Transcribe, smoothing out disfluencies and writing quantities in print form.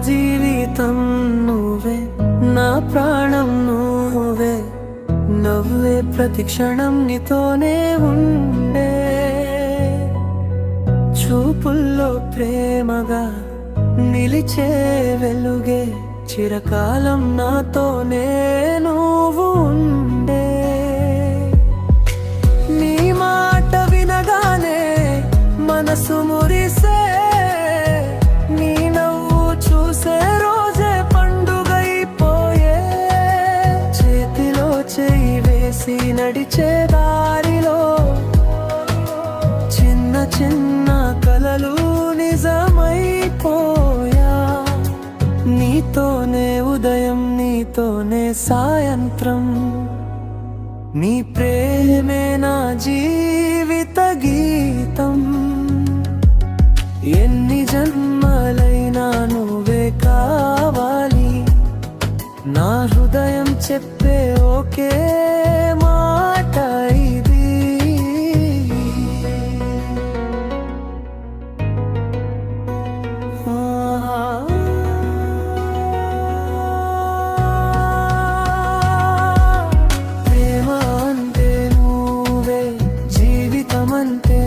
జీవితం నువ్వే, నా ప్రాణం నువ్వే, నవ్వే ప్రతి క్షణం నీతోనే ఉండే. చూపుల్లో ప్రేమగా నిలిచే వెలుగే, చిరకాలం నాతోనే నువ్వు ఉండే. నీ మాట వినగానే మనసు మురిసే, నీ నవ్వు చూసే రోజే పండుగైపోయే. చేతిలో చేయి వేసి నడిచే దారిలో చిన్న చిన్న కలలు నిజమైపోయా. నీతోనే ఉదయం, నీతోనే సాయంత్రం, నీ ప్రేమే నా జీవిత గీతం. ఎన్ని జన్మలైనా నువ్వే కావాలి, నా హృదయం చెప్పే ఒకే మాట ఇది. ప్రేమ అంటే నువ్వే, జీవితం అంటే